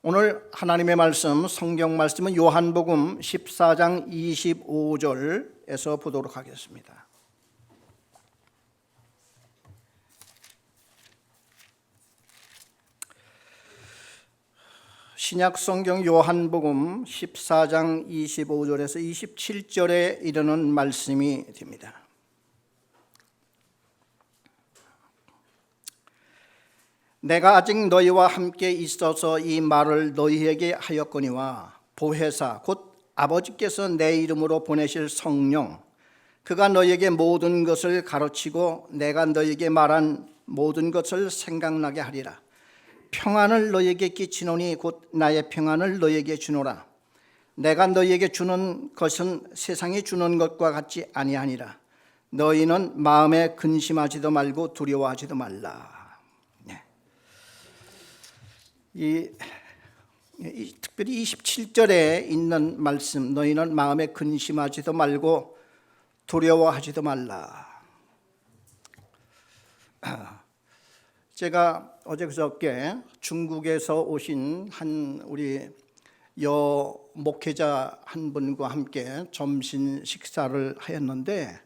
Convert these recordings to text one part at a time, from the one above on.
오늘 하나님의 말씀, 성경 말씀은 요한복음 14장 25절에서 보도록 하겠습니다. 신약 성경 요한복음 14장 25절에서 27절에 이르는 말씀이 됩니다. 내가 아직 너희와 함께 있어서 이 말을 너희에게 하였거니와 보혜사 곧 아버지께서 내 이름으로 보내실 성령 그가 너희에게 모든 것을 가르치고 내가 너희에게 말한 모든 것을 생각나게 하리라. 평안을 너희에게 끼치노니 곧 나의 평안을 너희에게 주노라. 내가 너희에게 주는 것은 세상이 주는 것과 같지 아니하니라. 너희는 마음에 근심하지도 말고 두려워하지도 말라. 특별히 27절에 있는 말씀, 너희는 마음에 근심하지도 말고 두려워하지도 말라. 제가 어제 그저께 중국에서 오신 한 우리 여 목회자 한 분과 함께 점심 식사를 하였는데,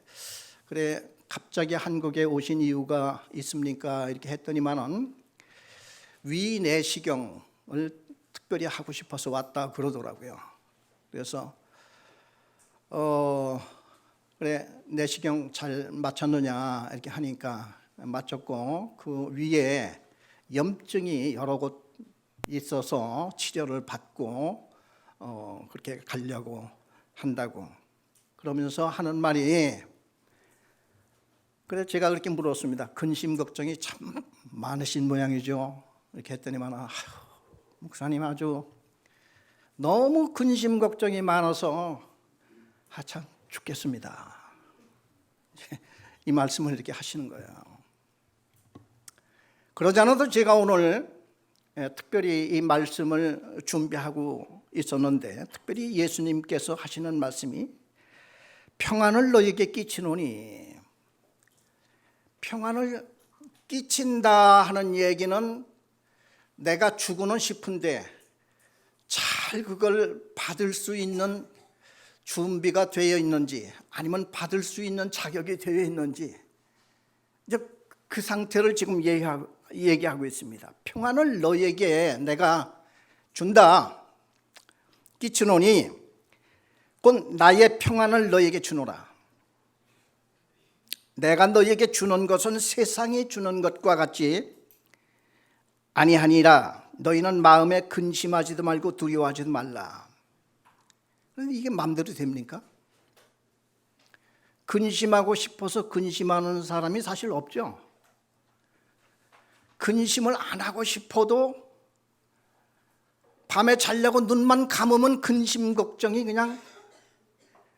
그래 갑자기 한국에 오신 이유가 있습니까? 이렇게 했더니만은 위내시경을 특별히 하고 싶어서 왔다 그러더라고요. 그래서 그래 내시경 잘 마쳤느냐 이렇게 하니까 마쳤고 그 위에 염증이 여러 곳 있어서 치료를 받고 그렇게 가려고 한다고 그러면서 하는 말이, 그래 제가 그렇게 물었습니다. 근심 걱정이 참 많으신 모양이죠. 이렇게 했더니만 목사님 아주 너무 근심 걱정이 많아서 참 죽겠습니다. 이 말씀을 이렇게 하시는 거예요. 그러지 않아도 제가 오늘 특별히 이 말씀을 준비하고 있었는데, 특별히 예수님께서 하시는 말씀이 평안을 너에게 끼치노니, 평안을 끼친다 하는 얘기는 내가 주고는 싶은데 잘 그걸 받을 수 있는 준비가 되어 있는지, 아니면 받을 수 있는 자격이 되어 있는지, 이제 그 상태를 지금 얘기하고 있습니다. 평안을 너에게 내가 준다, 끼치노니 곧 나의 평안을 너에게 주노라. 내가 너에게 주는 것은 세상이 주는 것과 같지 아니하니라. 너희는 마음에 근심하지도 말고 두려워하지도 말라. 이게 마음대로 됩니까? 근심하고 싶어서 근심하는 사람이 사실 없죠. 근심을 안 하고 싶어도 밤에 자려고 눈만 감으면 근심 걱정이 그냥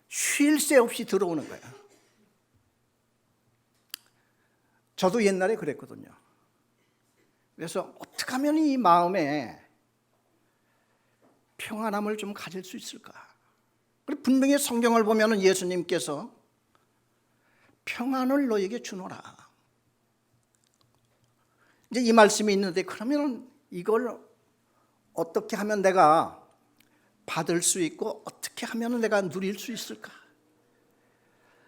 쉴 새 없이 들어오는 거예요. 저도 옛날에 그랬거든요. 그래서 어떻게 하면 이 마음에 평안함을 좀 가질 수 있을까? 그리고 분명히 성경을 보면 예수님께서 평안을 너에게 주노라. 이제 이 말씀이 있는데, 그러면 이걸 어떻게 하면 내가 받을 수 있고 어떻게 하면 내가 누릴 수 있을까?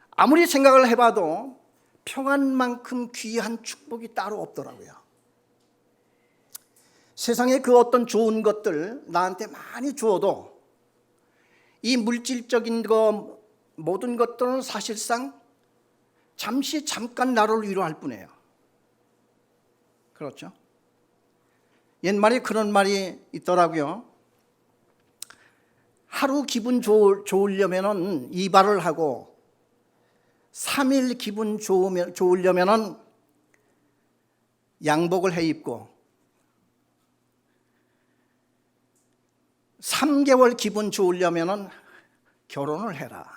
아무리 생각을 해봐도 평안만큼 귀한 축복이 따로 없더라고요. 세상에 그 어떤 좋은 것들 나한테 많이 주어도 이 물질적인 거 모든 것들은 사실상 잠깐 나를 위로할 뿐이에요. 그렇죠? 옛말에 그런 말이 있더라고요. 하루 기분 좋으려면은 이발을 하고 3일 기분 좋으려면은 양복을 해 입고 3개월 기분 좋으려면 결혼을 해라.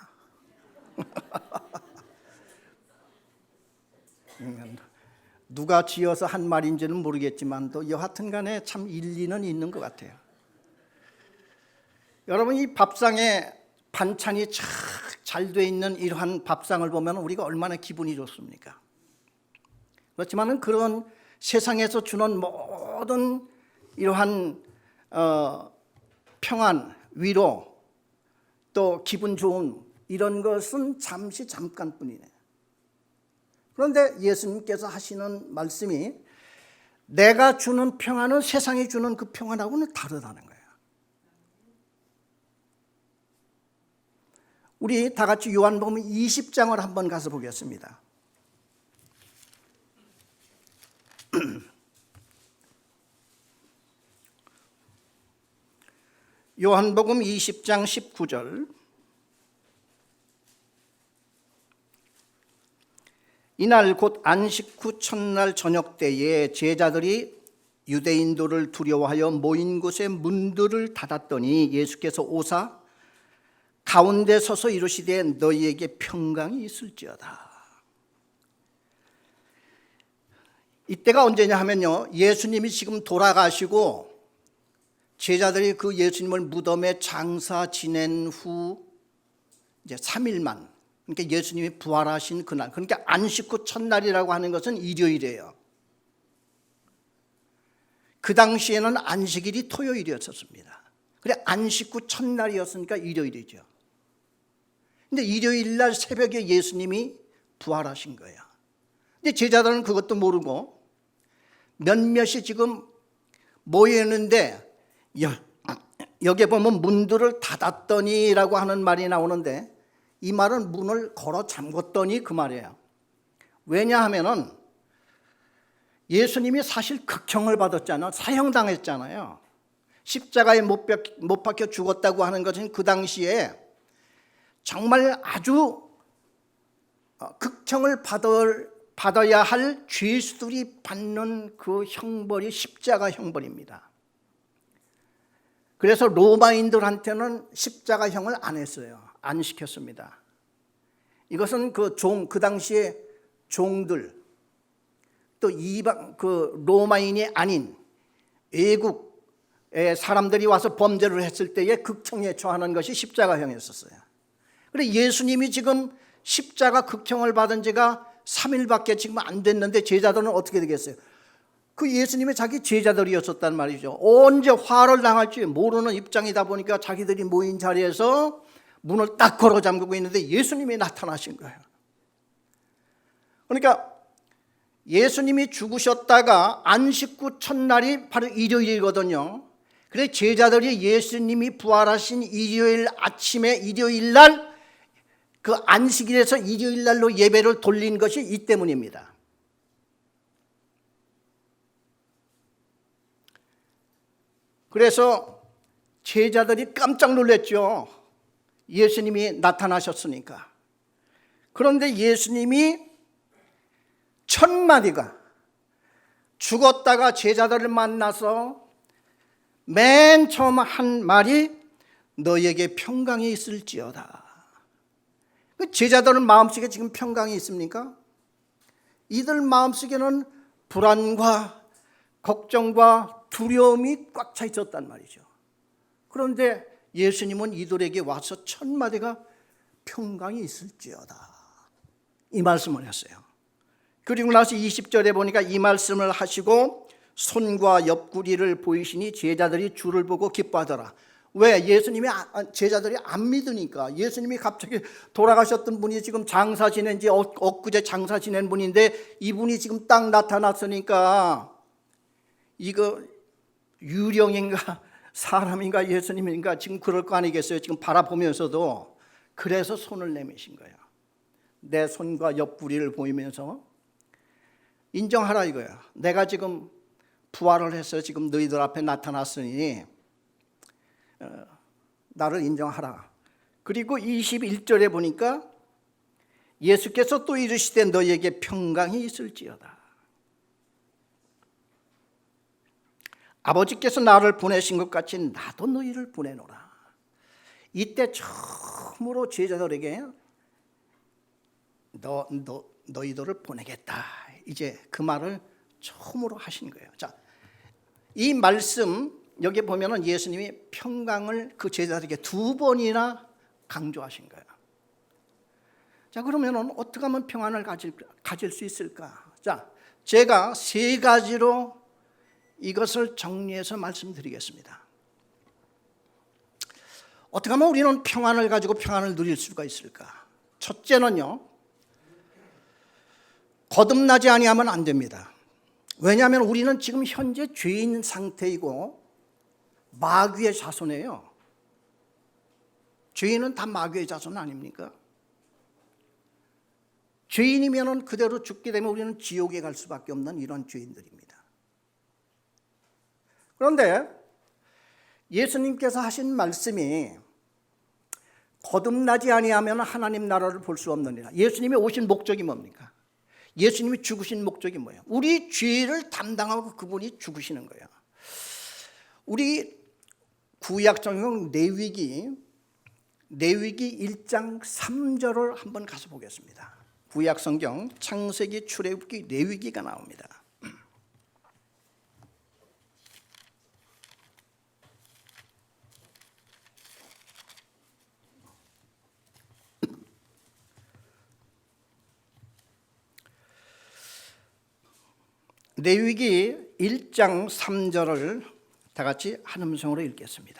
누가 지어서 한 말인지는 모르겠지만 또 여하튼 간에 참 일리는 있는 것 같아요. 여러분, 이 밥상에 반찬이 잘 돼 있는 이러한 밥상을 보면 우리가 얼마나 기분이 좋습니까? 그렇지만 그런 세상에서 주는 모든 이러한 평안, 위로, 또 기분 좋은 이런 것은 잠깐뿐이네. 그런데 예수님께서 하시는 말씀이 내가 주는 평안은 세상이 주는 그 평안하고는 다르다는 거예요. 우리 다 같이 요한복음 20장을 한번 가서 보겠습니다. 요한복음 20장 19절. 이날 곧 안식 후 첫날 저녁 때에 제자들이 유대인들을 두려워하여 모인 곳에 문들을 닫았더니 예수께서 오사 가운데 서서 이르시되 너희에게 평강이 있을지어다. 이때가 언제냐 하면요, 예수님이 지금 돌아가시고 제자들이 그 예수님을 무덤에 장사 지낸 후 이제 3일만, 그러니까 예수님이 부활하신 그날, 그러니까 안식 후 첫날이라고 하는 것은 일요일이에요. 그 당시에는 안식일이 토요일이었습니다. 그래 안식 후 첫날이었으니까 일요일이죠. 근데 일요일 날 새벽에 예수님이 부활하신 거예요. 근데 제자들은 그것도 모르고 몇몇이 지금 모여 있는데 여기에 보면 문들을 닫았더니라고 하는 말이 나오는데 이 말은 문을 걸어 잠궜더니 그 말이에요. 왜냐하면은 예수님이 사실 극형을 받았잖아요. 사형당했잖아요. 십자가에 못 박혀 죽었다고 하는 것은 그 당시에 정말 아주 극형을 받아야 할 죄수들이 받는 그 형벌이 십자가 형벌입니다. 그래서 로마인들한테는 십자가형을 안 했어요. 안 시켰습니다. 이것은 그 당시에 종들, 또 그 로마인이 아닌 외국의 사람들이 와서 범죄를 했을 때에 극형에 처하는 것이 십자가형이었어요. 그런데 예수님이 지금 십자가 극형을 받은 지가 3일밖에 지금 안 됐는데 제자들은 어떻게 되겠어요? 그 예수님의 자기 제자들이었었단 말이죠. 언제 화를 당할지 모르는 입장이다 보니까 자기들이 모인 자리에서 문을 딱 걸어 잠그고 있는데 예수님이 나타나신 거예요. 그러니까 예수님이 죽으셨다가 안식 후 첫날이 바로 일요일이거든요. 그래서 제자들이 예수님이 부활하신 일요일 아침에 일요일 날 그 안식일에서 일요일 날로 예배를 돌린 것이 이 때문입니다. 그래서 제자들이 깜짝 놀랐죠. 예수님이 나타나셨으니까. 그런데 예수님이 첫 마디가 죽었다가 제자들을 만나서 맨 처음 한 말이 너희에게 평강이 있을지어다. 제자들은 마음속에 지금 평강이 있습니까? 이들 마음속에는 불안과 걱정과 두려움이 꽉 차 있었단 말이죠. 그런데 예수님은 이들에게 와서 첫 마디가 평강이 있을지어다 이 말씀을 했어요. 그리고 나서 20절에 보니까 이 말씀을 하시고 손과 옆구리를 보이시니 제자들이 주를 보고 기뻐하더라. 왜? 예수님이 제자들이 안 믿으니까. 예수님이 갑자기 돌아가셨던 분이 지금 장사 지낸 지 엊그제 장사 지낸 분인데 이분이 지금 딱 나타났으니까 이거 유령인가 사람인가 예수님인가 지금 그럴 거 아니겠어요. 지금 바라보면서도. 그래서 손을 내미신 거예요. 내 손과 옆구리를 보이면서 인정하라 이거야. 내가 지금 부활을 해서 지금 너희들 앞에 나타났으니 나를 인정하라. 그리고 21절에 보니까 예수께서 또 이르시되 너희에게 평강이 있을지어다. 아버지께서 나를 보내신 것 같이 나도 너희를 보내노라. 이때 처음으로 제자들에게 너희들을 보내겠다. 이제 그 말을 처음으로 하신 거예요. 자, 이 말씀 여기 보면은 예수님이 평강을 그 제자들에게 2번이나 강조하신 거예요. 자, 그러면은 어떻게 하면 평안을 가질 수 있을까? 자, 제가 3가지로 이것을 정리해서 말씀드리겠습니다. 어떻게 하면 우리는 평안을 가지고 평안을 누릴 수가 있을까? 첫째는요, 거듭나지 아니하면 안 됩니다. 왜냐하면 우리는 지금 현재 죄인 상태이고 마귀의 자손이에요. 죄인은 다 마귀의 자손 아닙니까? 죄인이면 그대로 죽게 되면 우리는 지옥에 갈 수밖에 없는 이런 죄인들입니다. 그런데 예수님께서 하신 말씀이 거듭나지 아니하면 하나님 나라를 볼 수 없느니라. 예수님이 오신 목적이 뭡니까? 예수님이 죽으신 목적이 뭐예요? 우리 죄를 담당하고 그분이 죽으시는 거예요. 우리 구약성경 레위기 1장 3절을 한번 가서 보겠습니다. 구약성경 창세기, 출애굽기, 레위기가 나옵니다. 레위기 1장 3절을 다 같이 한 음성으로 읽겠습니다.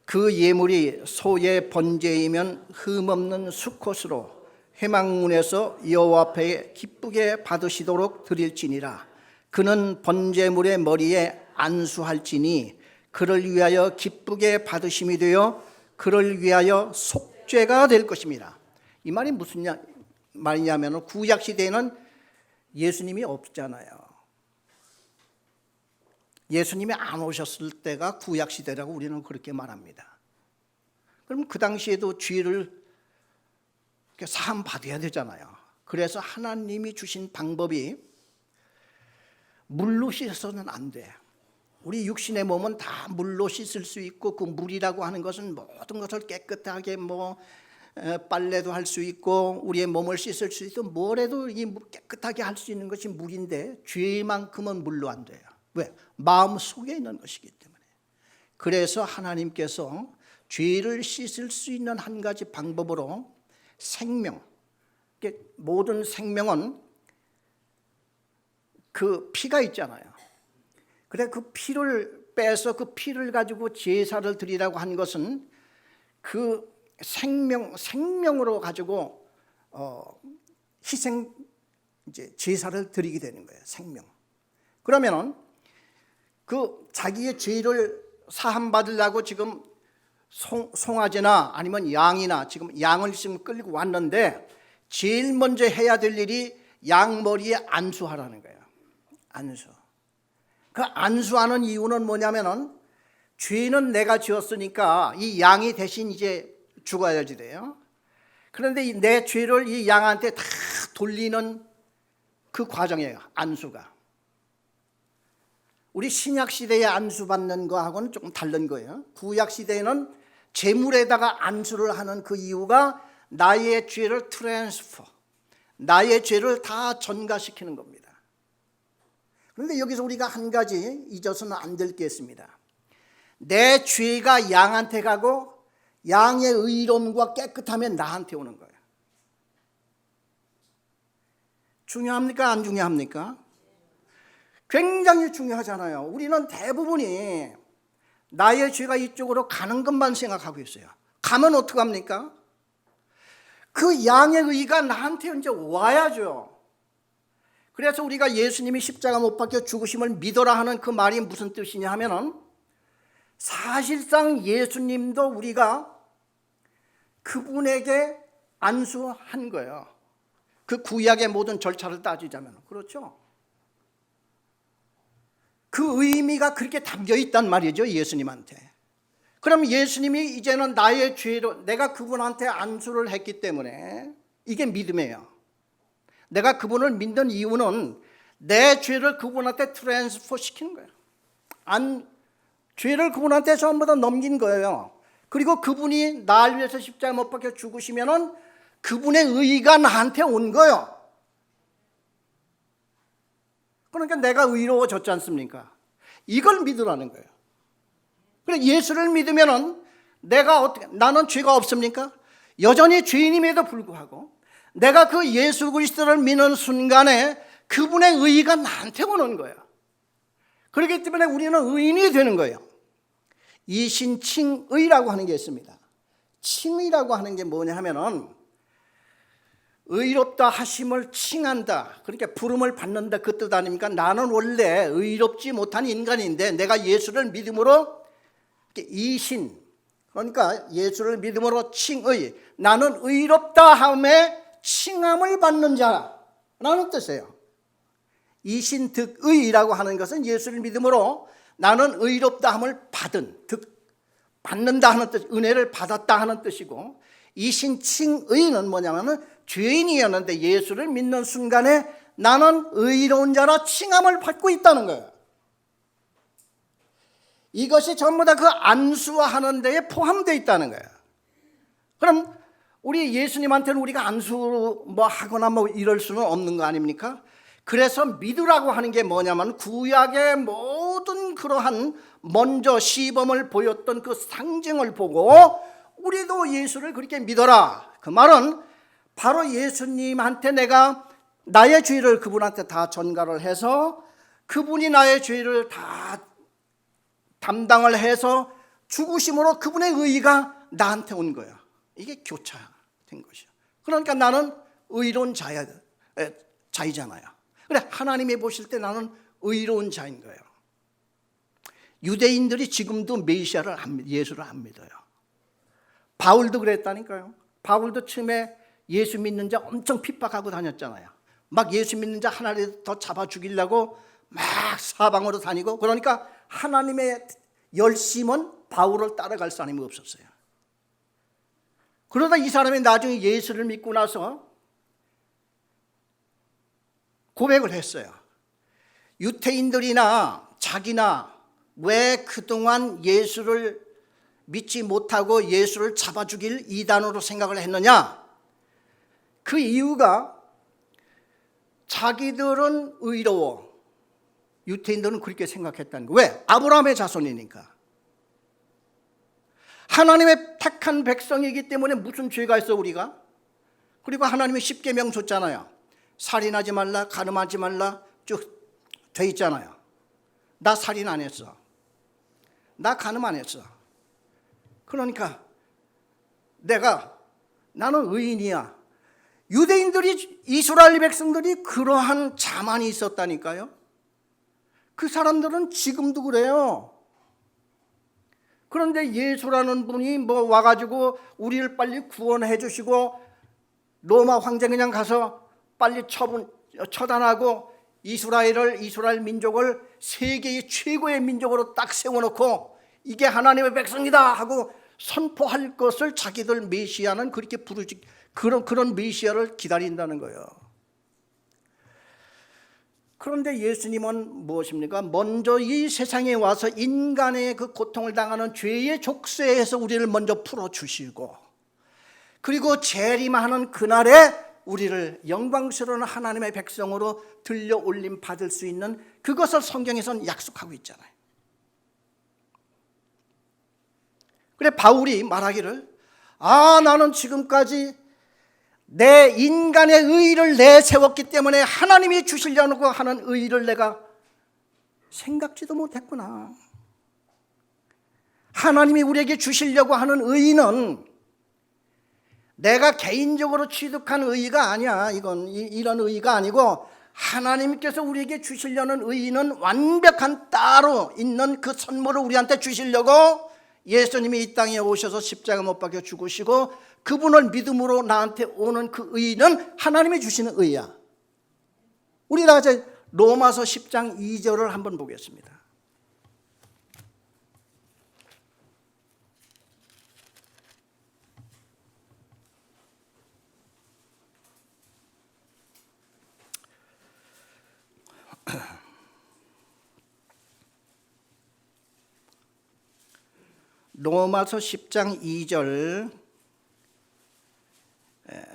그 예물이 소의 번제이면 흠없는 수컷으로 회막문에서 여호와 앞에 기쁘게 받으시도록 드릴지니라. 그는 번제물의 머리에 안수할지니 그를 위하여 기쁘게 받으심이 되어 그를 위하여 속죄가 될 것입니다. 이 말이 무슨 말이냐면 구약 시대에는 예수님이 없잖아요. 예수님이 안 오셨을 때가 구약 시대라고 우리는 그렇게 말합니다. 그럼 그 당시에도 죄를 사함 받아야 되잖아요. 그래서 하나님이 주신 방법이 물로 씻어서는 안 돼. 우리 육신의 몸은 다 물로 씻을 수 있고, 그 물이라고 하는 것은 모든 것을 깨끗하게 빨래도 할 수 있고 우리의 몸을 씻을 수 있고 뭐래도 깨끗하게 할 수 있는 것이 물인데 죄만큼은 물로 안 돼요. 왜? 마음 속에 있는 것이기 때문에. 그래서 하나님께서 죄를 씻을 수 있는 한 가지 방법으로 생명, 모든 생명은 그 피가 있잖아요. 그래 그 피를 빼서 그 피를 가지고 제사를 드리라고 한 것은 그 생명으로 가지고 희생 제사를 드리게 되는 거예요. 생명. 그러면은 그 자기의 죄를 사함 받으려고 지금 송아지나 아니면 양이나 지금 양을 지금 끌고 왔는데 제일 먼저 해야 될 일이 양 머리에 안수하라는 거예요. 안수. 그 안수하는 이유는 뭐냐면은 죄는 내가 지었으니까 이 양이 대신 이제 죽어야지 돼요. 그런데 내 죄를 이 양한테 다 돌리는 그 과정이에요. 안수가. 우리 신약 시대에 안수 받는 거하고는 조금 다른 거예요. 구약 시대에는 제물에다가 안수를 하는 그 이유가 나의 죄를 트랜스퍼, 나의 죄를 다 전가시키는 겁니다. 그런데 여기서 우리가 한 가지 잊어서는 안 될 게 있습니다. 내 죄가 양한테 가고 양의 의로움과 깨끗하면 나한테 오는 거예요. 중요합니까? 안 중요합니까? 굉장히 중요하잖아요. 우리는 대부분이 나의 죄가 이쪽으로 가는 것만 생각하고 있어요. 가면 어떡합니까? 그 양의 의가 나한테 이제 와야죠. 그래서 우리가 예수님이 십자가 못 박혀 죽으심을 믿어라 하는 그 말이 무슨 뜻이냐 하면은 사실상 예수님도 우리가 그분에게 안수한 거예요. 그 구약의 모든 절차를 따지자면. 그렇죠? 그 의미가 그렇게 담겨 있단 말이죠. 예수님한테. 그럼 예수님이 이제는 나의 죄로 내가 그분한테 안수를 했기 때문에 이게 믿음이에요. 내가 그분을 믿는 이유는 내 죄를 그분한테 트랜스퍼 시키는 거예요. 죄를 그분한테 전부 다 넘긴 거예요. 그리고 그분이 나를 위해서 십자가 못 박혀 죽으시면은 그분의 의가 나한테 온 거예요. 그러니까 내가 의로워졌지 않습니까? 이걸 믿으라는 거예요. 그래 예수를 믿으면은 나는 죄가 없습니까? 여전히 죄인임에도 불구하고 내가 그 예수 그리스도를 믿는 순간에 그분의 의가 나한테 오는 거예요. 그렇기 때문에 우리는 의인이 되는 거예요. 이신칭의라고 하는 게 있습니다. 칭의라고 하는 게 뭐냐 하면은 의롭다 하심을 칭한다. 그러니까 부름을 받는다 그 뜻 아닙니까? 나는 원래 의롭지 못한 인간인데 내가 예수를 믿음으로 이신, 그러니까 예수를 믿음으로 칭의, 나는 의롭다 함에 칭함을 받는 자라는 뜻이에요. 이신득의라고 하는 것은 예수를 믿음으로 나는 의롭다 함을 받은, 받는다 하는 뜻, 은혜를 받았다 하는 뜻이고, 이신칭의는 뭐냐면은 죄인이었는데 예수를 믿는 순간에 나는 의로운 자라 칭함을 받고 있다는 거예요. 이것이 전부 다 그 안수하는 데에 포함되어 있다는 거예요. 그럼 우리 예수님한테는 우리가 안수 뭐 하거나 뭐 이럴 수는 없는 거 아닙니까? 그래서 믿으라고 하는 게 뭐냐면 구약의 모든 그러한 먼저 시범을 보였던 그 상징을 보고 우리도 예수를 그렇게 믿어라. 그 말은 바로 예수님한테 내가 나의 죄를 그분한테 다 전가를 해서 그분이 나의 죄를 다 담당을 해서 죽으심으로 그분의 의의가 나한테 온 거야. 이게 교차된 것이야. 그러니까 나는 의로운 자이잖아요. 그래, 하나님이 보실 때 나는 의로운 자인 거예요. 유대인들이 지금도 메시아를 예수를 안 믿어요. 바울도 그랬다니까요. 바울도 처음에 예수 믿는 자 엄청 핍박하고 다녔잖아요. 막 예수 믿는 자 하나를 더 잡아 죽이려고 막 사방으로 다니고, 그러니까 하나님의 열심은 바울을 따라갈 사람이 없었어요. 그러다 이 사람이 나중에 예수를 믿고 나서 고백을 했어요. 유태인들이나 자기나 왜 그동안 예수를 믿지 못하고 예수를 잡아 죽일 이단으로 생각을 했느냐? 그 이유가 자기들은 의로워, 유태인들은 그렇게 생각했다는 거예요. 왜? 아브라함의 자손이니까. 하나님의 택한 백성이기 때문에 무슨 죄가 있어 우리가? 그리고 하나님이 십계명 줬잖아요. 살인하지 말라, 간음하지 말라 쭉 돼 있잖아요. 나 살인 안 했어. 나 간음 안 했어. 그러니까 나는 의인이야. 유대인들이, 이스라엘 백성들이 그러한 자만이 있었다니까요. 그 사람들은 지금도 그래요. 그런데 예수라는 분이 뭐 와가지고 우리를 빨리 구원해 주시고 로마 황제 그냥 가서 빨리 처단하고 이스라엘 민족을 세계의 최고의 민족으로 딱 세워놓고 이게 하나님의 백성이다 하고 선포할 것을 자기들 메시아는 그렇게 부르지, 그런 메시아를 기다린다는 거예요. 그런데 예수님은 무엇입니까? 먼저 이 세상에 와서 인간의 그 고통을 당하는 죄의 족쇄에서 우리를 먼저 풀어주시고, 그리고 재림하는 그날에 우리를 영광스러운 하나님의 백성으로 들려 올림 받을 수 있는 그것을 성경에서는 약속하고 있잖아요. 그래 바울이 말하기를, 나는 지금까지 내 인간의 의의를 내세웠기 때문에 하나님이 주시려고 하는 의의를 내가 생각지도 못했구나. 하나님이 우리에게 주시려고 하는 의의는 내가 개인적으로 취득한 의의가 아니야. 이런 의의가 아니고 하나님께서 우리에게 주시려는 의의는 완벽한 따로 있는 그 선물을 우리한테 주시려고 예수님이 이 땅에 오셔서 십자가 못 박혀 죽으시고 그분을 믿음으로 나한테 오는 그 의의는 하나님이 주시는 의의야. 우리 다 이제 로마서 10장 2절을 한번 보겠습니다. 로마서 10장 2절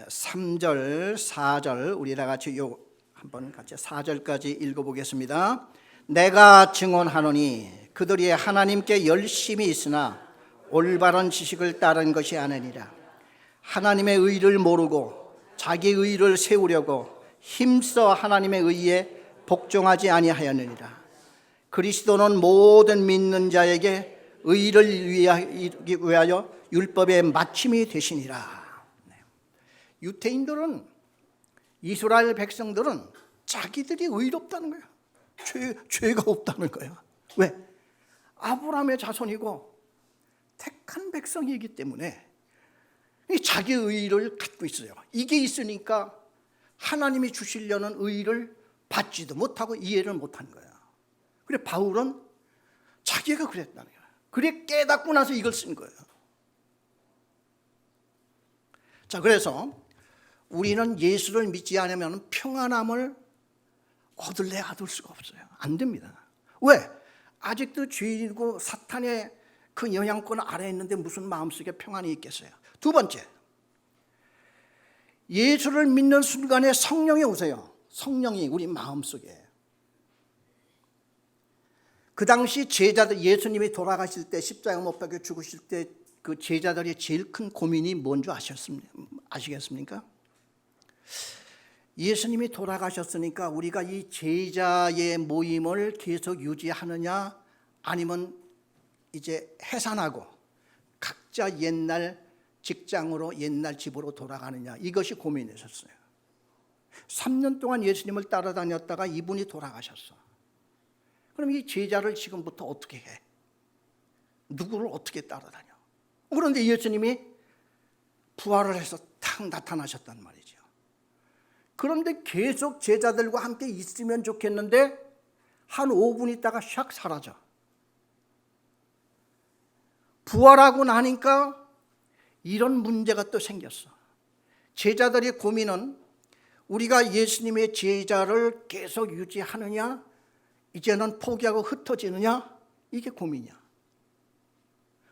3절 4절 우리 다 같이 한번 같이 4절까지 읽어보겠습니다. 내가 증언하노니 그들이 하나님께 열심히 있으나 올바른 지식을 따른 것이 아니니라. 하나님의 의를 모르고 자기 의를 세우려고 힘써 하나님의 의에 복종하지 아니하였느니라. 그리스도는 모든 믿는 자에게 의를 위하여 율법의 마침이 되시니라. 유대인들은, 이스라엘 백성들은 자기들이 의롭다는 거예요. 죄가 없다는 거예요. 왜? 아브라함의 자손이고 택한 백성이기 때문에 자기 의를 갖고 있어요. 이게 있으니까 하나님이 주시려는 의를 받지도 못하고 이해를 못하는 거예요. 그래 바울은 자기가 그랬다는 거예요. 그래 깨닫고 나서 이걸 쓴 거예요. 자, 그래서 우리는 예수를 믿지 않으면 평안함을 얻을래 얻을 수가 없어요. 안 됩니다. 왜? 아직도 죄이고 사탄의 그 영향권 아래에 있는데 무슨 마음속에 평안이 있겠어요. 두 번째, 예수를 믿는 순간에 성령이 오세요. 성령이 우리 마음속에. 그 당시 제자들, 예수님이 돌아가실 때, 십자가 못 박혀 죽으실 때 그 제자들이 제일 큰 고민이 뭔지 아시겠습니까? 예수님이 돌아가셨으니까 우리가 이 제자의 모임을 계속 유지하느냐, 아니면 이제 해산하고 각자 옛날 직장으로, 옛날 집으로 돌아가느냐, 이것이 고민이었어요. 3년 동안 예수님을 따라다녔다가 이분이 돌아가셨어. 그럼 이 제자를 지금부터 어떻게 해? 누구를 어떻게 따라다녀? 그런데 예수님이 부활을 해서 탁 나타나셨단 말이죠. 그런데 계속 제자들과 함께 있으면 좋겠는데 한 5분 있다가 샥 사라져. 부활하고 나니까 이런 문제가 또 생겼어. 제자들의 고민은 우리가 예수님의 제자를 계속 유지하느냐, 이제는 포기하고 흩어지느냐, 이게 고민이야.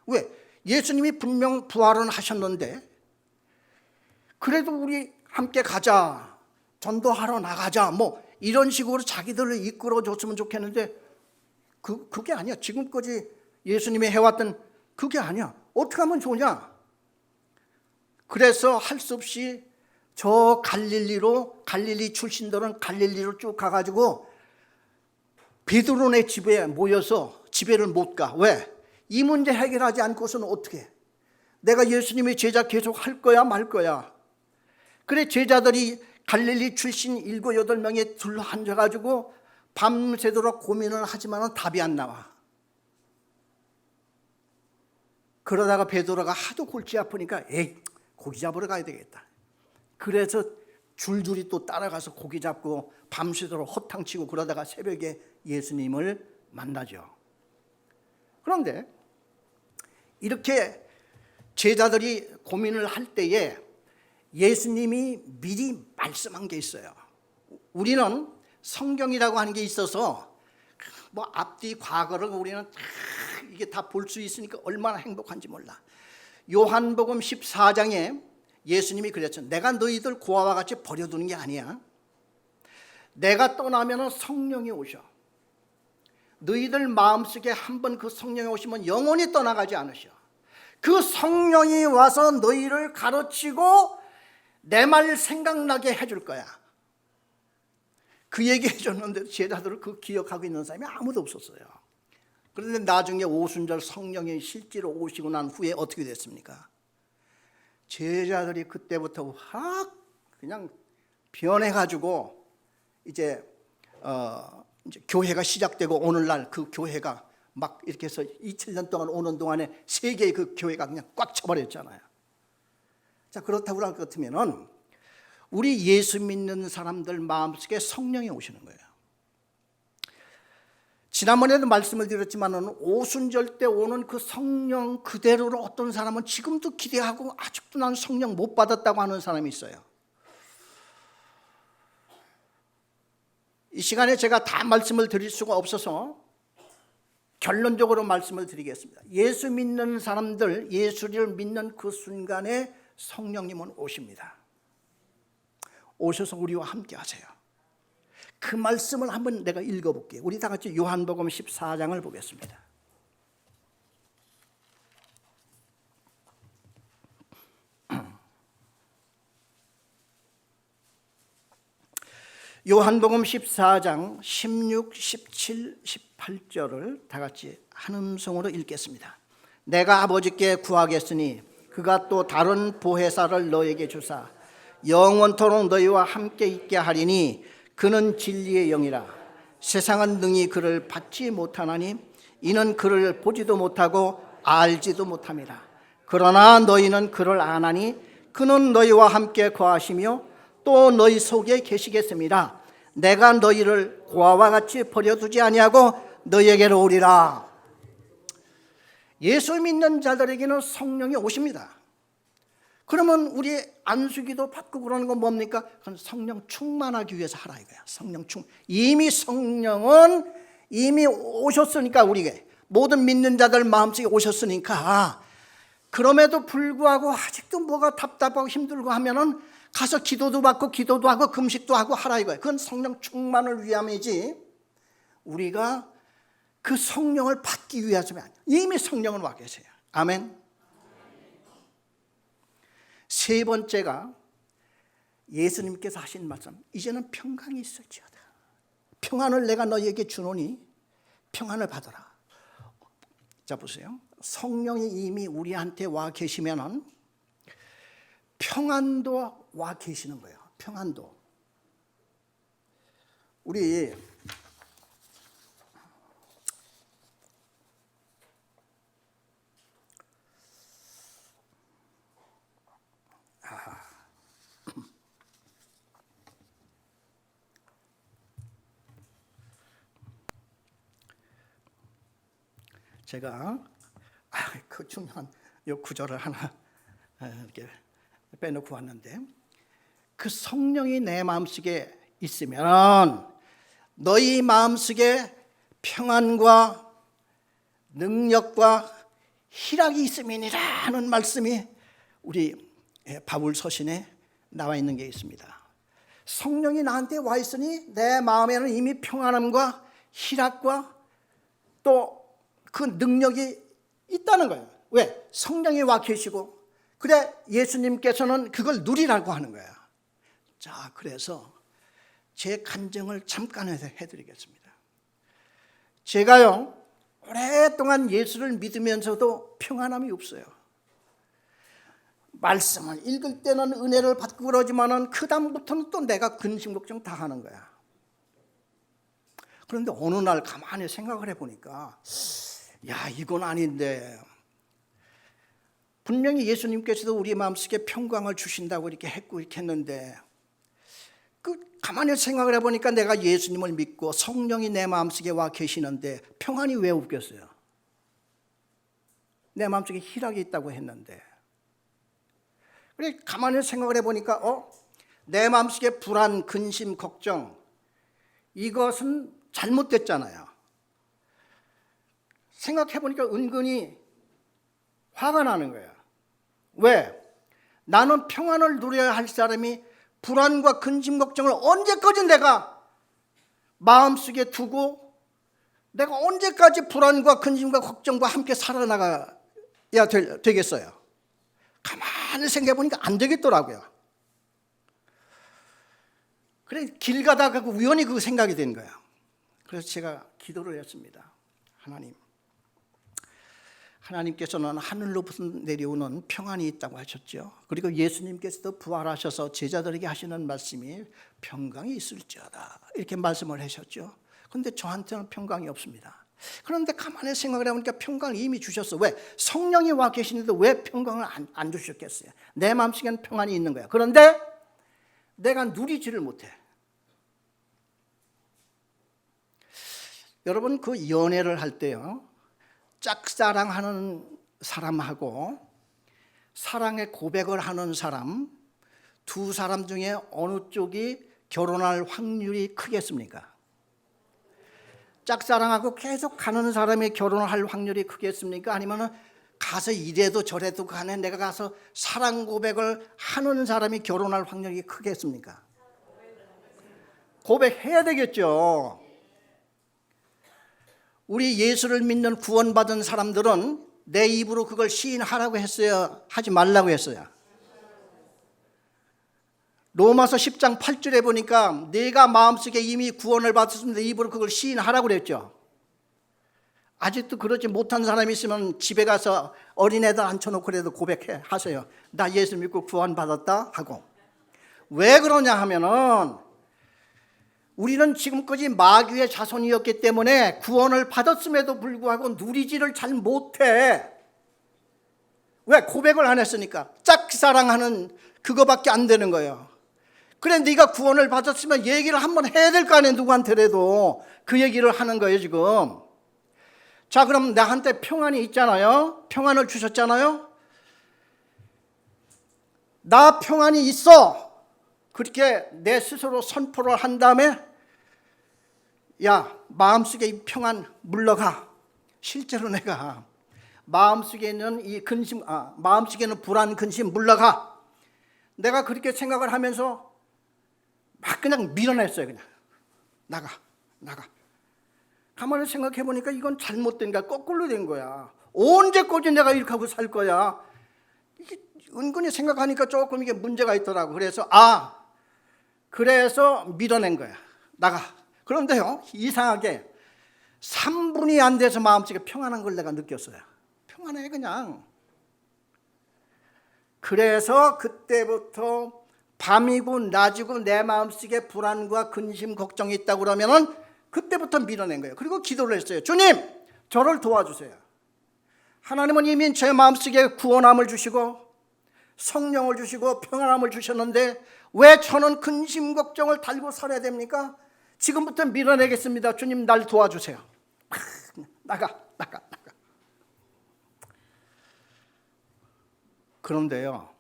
왜? 예수님이 분명 부활은 하셨는데 그래도 우리 함께 가자, 전도하러 나가자, 뭐 이런 식으로 자기들을 이끌어줬으면 좋겠는데 그게 아니야. 지금까지 예수님이 해왔던 그게 아니야. 어떻게 하면 좋냐? 그래서 할 수 없이 저 갈릴리 출신들은 갈릴리로 쭉 가가지고 베드로네 집에 모여서 집에를 못 가. 왜? 이 문제 해결하지 않고서는 어떻게 해? 내가 예수님의 제자 계속 할 거야 말 거야. 그래 제자들이 갈릴리 출신 7, 8명이 둘러앉아가지고 밤새도록 고민을 하지만 답이 안 나와. 그러다가 베드로가 하도 골치 아프니까 에이, 고기 잡으러 가야 되겠다. 그래서 줄줄이 또 따라가서 고기 잡고 밤새도록 허탕치고 그러다가 새벽에 예수님을 만나죠. 그런데 이렇게 제자들이 고민을 할 때에 예수님이 미리 말씀한 게 있어요. 우리는 성경이라고 하는 게 있어서 뭐 앞뒤 과거를 우리는 이게 다 볼 수 있으니까 얼마나 행복한지 몰라. 요한복음 14장에 예수님이 그랬죠. 내가 너희들 고아와 같이 버려두는 게 아니야. 내가 떠나면 성령이 오셔. 너희들 마음속에 한번 그 성령이 오시면 영원히 떠나가지 않으셔. 그 성령이 와서 너희를 가르치고 내 말 생각나게 해줄 거야. 그 얘기 해줬는데 제자들을 그 기억하고 있는 사람이 아무도 없었어요. 그런데 나중에 오순절 성령이 실제로 오시고 난 후에 어떻게 됐습니까? 제자들이 그때부터 확 그냥 변해가지고 이제 교회가 시작되고 오늘날 그 교회가 막 이렇게 해서 2000년 동안 오는 동안에 세계의 그 교회가 그냥 꽉 차버렸잖아요. 자, 그렇다고 할 것 같으면은 우리 예수 믿는 사람들 마음속에 성령이 오시는 거예요. 지난번에도 말씀을 드렸지만은 오순절 때 오는 그 성령 그대로로 어떤 사람은 지금도 기대하고 아직도 난 성령 못 받았다고 하는 사람이 있어요. 이 시간에 제가 다 말씀을 드릴 수가 없어서 결론적으로 말씀을 드리겠습니다. 예수 믿는 사람들, 예수를 믿는 그 순간에 성령님은 오십니다. 오셔서 우리와 함께 하세요. 그 말씀을 한번 내가 읽어볼게요. 우리 다 같이 요한복음 14장을 보겠습니다. 요한복음 14장 16, 17, 18절을 다 같이 한 음성으로 읽겠습니다. 내가 아버지께 구하겠으니 그가 또 다른 보혜사를 너에게 주사 영원토록 너희와 함께 있게 하리니 그는 진리의 영이라. 세상은 능히 그를 받지 못하나니 이는 그를 보지도 못하고 알지도 못함이라. 그러나 너희는 그를 아나니 그는 너희와 함께 거하시며 또 너희 속에 계시겠습니다. 내가 너희를 고아와 같이 버려두지 아니하고 너희에게로 오리라. 예수 믿는 자들에게는 성령이 오십니다. 그러면 우리 안수기도 받고 그러는 건 뭡니까? 그건 성령 충만하기 위해서 하라 이거야. 성령 충만. 이미 성령은 이미 오셨으니까 우리에게 모든 믿는 자들 마음속에 오셨으니까 그럼에도 불구하고 아직도 뭐가 답답하고 힘들고 하면은 가서 기도도 받고 기도도 하고 금식도 하고 하라 이거야. 그건 성령 충만을 위함이지 우리가 그 성령을 받기 위해서는 아니야. 이미 성령은 와 계세요. 아멘. 세 번째가 예수님께서 하신 말씀, 이제는 평강이 있을지어다. 평안을 내가 너희에게 주노니 평안을 받아라. 자 보세요. 성령이 이미 우리한테 와 계시면은 평안도 와 계시는 거예요. 평안도. 우리 제가 그 중요한 이 구절을 하나 이렇게 빼놓고 왔는데, 그 성령이 내 마음속에 있으면 너희 마음속에 평안과 능력과 희락이 있음이니라 하는 말씀이 우리 바울 서신에 나와 있는 게 있습니다. 성령이 나한테 와 있으니 내 마음에는 이미 평안함과 희락과 또 그 능력이 있다는 거예요. 왜? 성령이 와 계시고, 그래 예수님께서는 그걸 누리라고 하는 거야. 자, 그래서 제 간증을 잠깐 해드리겠습니다. 제가요 오랫동안 예수를 믿으면서도 평안함이 없어요. 말씀을 읽을 때는 은혜를 받고 그러지만은 그 다음부터는 또 내가 근심 걱정 다 하는 거야. 그런데 어느 날 가만히 생각을 해보니까 야, 이건 아닌데, 분명히 예수님께서도 우리 마음속에 평강을 주신다고 이렇게 했고 이렇게 했는데, 그 가만히 생각을 해보니까 내가 예수님을 믿고 성령이 내 마음속에 와 계시는데 평안이 왜 없겠어요? 내 마음속에 희락이 있다고 했는데. 그래 가만히 생각을 해보니까 내 마음속에 불안, 근심, 걱정, 이것은 잘못됐잖아요. 생각해보니까 은근히 화가 나는 거야. 왜? 나는 평안을 누려야 할 사람이 불안과 근심 걱정을 언제까지 내가 마음속에 두고 내가 언제까지 불안과 근심과 걱정과 함께 살아나가야 되겠어요? 가만히 생각해보니까 안 되겠더라고요. 그래 길 가다가 우연히 그 생각이 된 거야. 그래서 제가 기도를 했습니다. 하나님께서는 하늘로부터 내려오는 평안이 있다고 하셨죠. 그리고 예수님께서도 부활하셔서 제자들에게 하시는 말씀이 평강이 있을지어다 이렇게 말씀을 하셨죠. 그런데 저한테는 평강이 없습니다. 그런데 가만히 생각을 해보니까 평강을 이미 주셨어. 왜? 성령이 와 계시는데 왜 평강을 안 주셨겠어요? 내 마음속에는 평안이 있는 거야. 그런데 내가 누리지를 못해. 여러분 그 연애를 할 때요, 짝사랑하는 사람하고 사랑의 고백을 하는 사람, 두 사람 중에 어느 쪽이 결혼할 확률이 크겠습니까? 짝사랑하고 계속 가는 사람이 결혼할 확률이 크겠습니까? 아니면 가서 이래도 저래도 간에 내가 가서 사랑 고백을 하는 사람이 결혼할 확률이 크겠습니까? 고백해야 되겠죠. 우리 예수를 믿는 구원받은 사람들은 내 입으로 그걸 시인하라고 했어요? 하지 말라고 했어요? 로마서 10장 8절에 보니까 내가 마음속에 이미 구원을 받았으면 내 입으로 그걸 시인하라고 그랬죠. 아직도 그러지 못한 사람이 있으면 집에 가서 어린애들 앉혀놓고 그래도 고백해 하세요. 나 예수 믿고 구원 받았다 하고. 왜 그러냐 하면은 우리는 지금까지 마귀의 자손이었기 때문에 구원을 받았음에도 불구하고 누리지를 잘 못해. 왜? 고백을 안 했으니까. 짝사랑하는 그거밖에 안 되는 거예요. 그래, 네가 구원을 받았으면 얘기를 한번 해야 될 거 아니에요. 누구한테라도 그 얘기를 하는 거예요 지금. 자, 그럼 나한테 평안이 있잖아요. 평안을 주셨잖아요. 나 평안이 있어. 그렇게 내 스스로 선포를 한 다음에 야, 마음속에 이 평안 물러가. 실제로 내가 마음속에 있는 이 근심, 마음속에 있는 불안, 근심 물러가. 내가 그렇게 생각을 하면서 막 그냥 밀어냈어요. 그냥 나가. 가만히 생각해 보니까 이건 잘못된 거야. 거꾸로 된 거야. 언제까지 내가 이렇게 하고 살 거야. 이게 은근히 생각하니까 조금 이게 문제가 있더라고. 그래서 밀어낸 거야. 나가. 그런데요, 이상하게 3분이 안 돼서 마음속에 평안한 걸 내가 느꼈어요. 평안해 그냥. 그래서 그때부터 밤이고 낮이고 내 마음속에 불안과 근심, 걱정이 있다고 그러면은 그때부터 밀어낸 거예요. 그리고 기도를 했어요. 주님, 저를 도와주세요. 하나님은 이미 제 마음속에 구원함을 주시고 성령을 주시고 평안함을 주셨는데 왜 저는 근심, 걱정을 달고 살아야 됩니까? 지금부터 밀어내겠습니다. 주님, 날 도와주세요. 나가. 그런데요,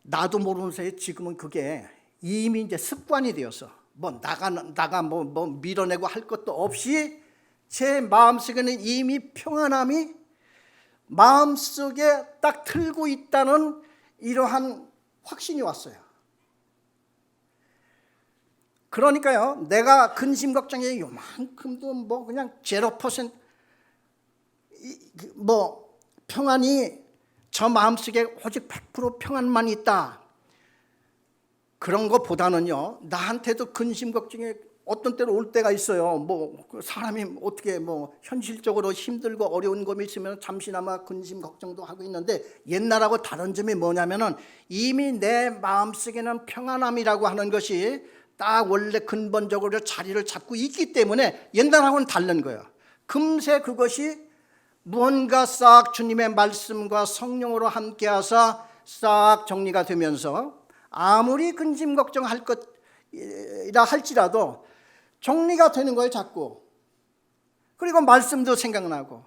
나도 모르는 사이에 지금은 그게 이미 이제 습관이 되어서 뭐 밀어내고 할 것도 없이 제 마음속에는 이미 평안함이 마음속에 딱 틀고 있다는 이러한 확신이 왔어요. 그러니까요, 내가 근심 걱정이 요만큼도 뭐 그냥 0% 평안이 저 마음속에 오직 100% 평안만 있다. 그런 것보다는요, 나한테도 근심 걱정이 어떤 때로 올 때가 있어요. 사람이 어떻게 현실적으로 힘들고 어려운 점이 있으면 잠시나마 근심 걱정도 하고 있는데 옛날하고 다른 점이 뭐냐면은 이미 내 마음속에는 평안함이라고 하는 것이 딱 원래 근본적으로 자리를 잡고 있기 때문에 옛날하고는 다른 거예요. 금세 그것이 무언가 싹 주님의 말씀과 성령으로 함께 하사 싹 정리가 되면서 아무리 근심 걱정할 것이라 할지라도 정리가 되는 거예요 자꾸. 그리고 말씀도 생각나고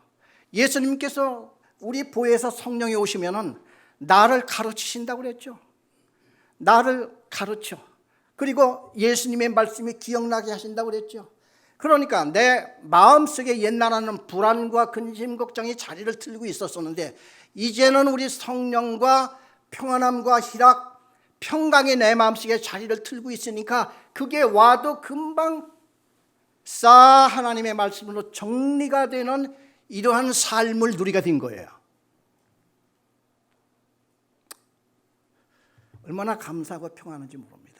예수님께서 우리 보혜사 성령이 오시면은 나를 가르치신다고 그랬죠. 나를 가르쳐. 그리고 예수님의 말씀이 기억나게 하신다고 그랬죠. 그러니까 내 마음속에 옛날에는 불안과 근심 걱정이 자리를 틀고 있었었는데 이제는 우리 성령과 평안함과 희락, 평강이 내 마음속에 자리를 틀고 있으니까 그게 와도 금방 하나님의 말씀으로 정리가 되는 이러한 삶을 누리게 된 거예요. 얼마나 감사하고 평안한지 모릅니다.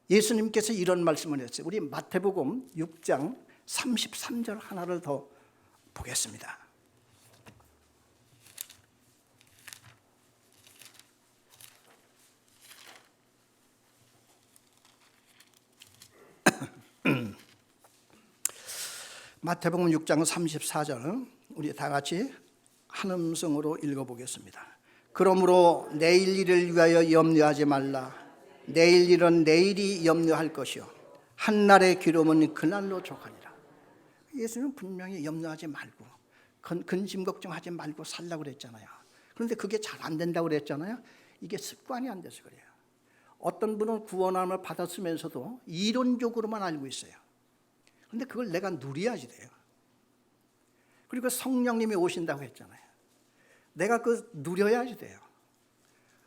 예수님께서 이런 말씀을 했어요. 우리 마태복음 6장 33절 하나를 더 보겠습니다. 마태복음 6장 34절 우리 다 같이 한 음성으로 읽어보겠습니다. 그러므로 내일 일을 위하여 염려하지 말라. 내일 일은 내일이 염려할 것이요 한날의 기름은 그날로 족하니라. 예수는 분명히 염려하지 말고 근심 걱정하지 말고 살라고 그랬잖아요. 그런데 그게 잘 안 된다고 그랬잖아요. 이게 습관이 안 돼서 그래요. 어떤 분은 구원함을 받았으면서도 이론적으로만 알고 있어요. 그런데 그걸 내가 누려야지 돼요. 그리고 성령님이 오신다고 했잖아요. 내가 그 누려야지 돼요.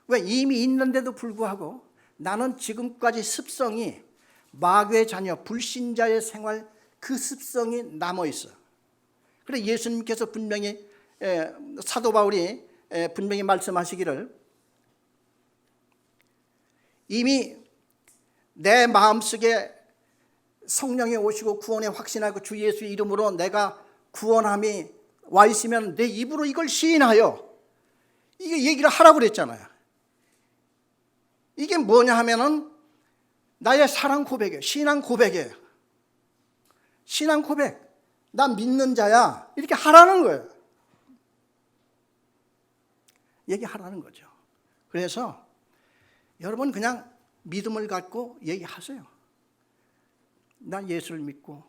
왜? 이미 있는데도 불구하고 나는 지금까지 습성이 마귀의 자녀, 불신자의 생활 그 습성이 남아있어. 그래 예수님께서 분명히 사도 바울이 분명히 말씀하시기를 이미 내 마음속에 성령이 오시고 구원의 확신하고 주 예수의 이름으로 내가 구원함이 와 있으면 내 입으로 이걸 시인하여 이게 얘기를 하라고 그랬잖아요. 이게 뭐냐 하면은 나의 사랑 고백이에요. 신앙 고백이에요. 신앙 고백. 난 믿는 자야. 이렇게 하라는 거예요. 얘기하라는 거죠. 그래서 여러분 그냥 믿음을 갖고 얘기하세요. 난 예수를 믿고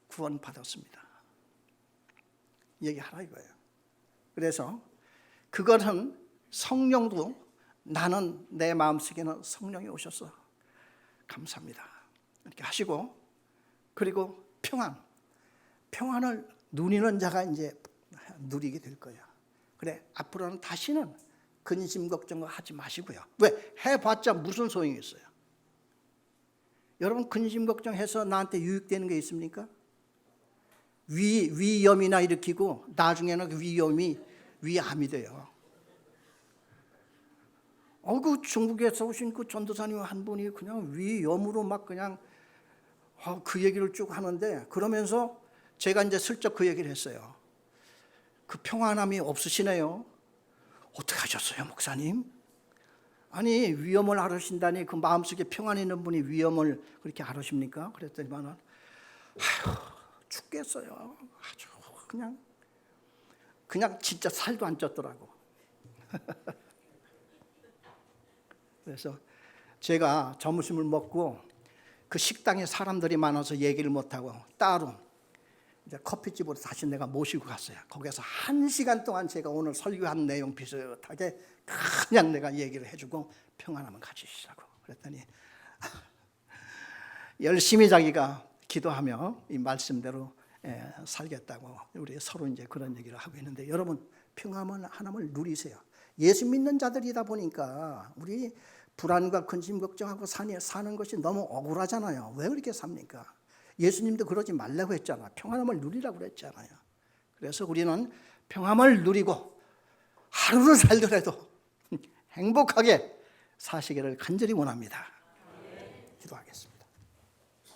구원 받았습니다. 얘기하라 이거예요. 그래서 그것은 성령도 나는 내 마음속에는 성령이 오셔서 감사합니다. 이렇게 하시고 그리고 평안을 누리는 자가 이제 누리게 될 거예요. 그래 앞으로는 다시는 근심 걱정을 하지 마시고요. 왜? 해봤자 무슨 소용이 있어요? 여러분 근심 걱정해서 나한테 유익되는 게 있습니까? 위염이나 일으키고 나중에는 그 위염이 위암이 돼요. 그 중국에서 오신 그 전도사님 한 분이 그냥 위염으로 막 그냥 그 얘기를 쭉 하는데 그러면서 제가 이제 슬쩍 그 얘기를 했어요. 그 평안함이 없으시네요. 어떻게 하셨어요, 목사님? 아니 위험을 앓으신다니 그 마음속에 평안이 있는 분이 위험을 그렇게 앓으십니까? 그랬더니만은 죽겠어요. 아주 그냥 진짜 살도 안 쪘더라고. 그래서 제가 점심을 먹고 그 식당에 사람들이 많아서 얘기를 못하고 따로 이제 커피집으로 다시 내가 모시고 갔어요. 거기서 1시간 동안 제가 오늘 설교한 내용 비슷하게 그냥 내가 얘기를 해주고 평안함을 가지시라고 그랬더니 열심히 자기가 기도하며 이 말씀대로 살겠다고 우리 서로 이제 그런 얘기를 하고 있는데 여러분 평안함을 누리세요. 예수 믿는 자들이다 보니까 우리 불안과 근심 걱정하고 사는 것이 너무 억울하잖아요. 왜 그렇게 삽니까? 예수님도 그러지 말라고 했잖아요. 평안함을 누리라고 그랬잖아요. 그래서 우리는 평안을 누리고 하루를 살더라도 행복하게 사시기를 간절히 원합니다. 기도하겠습니다.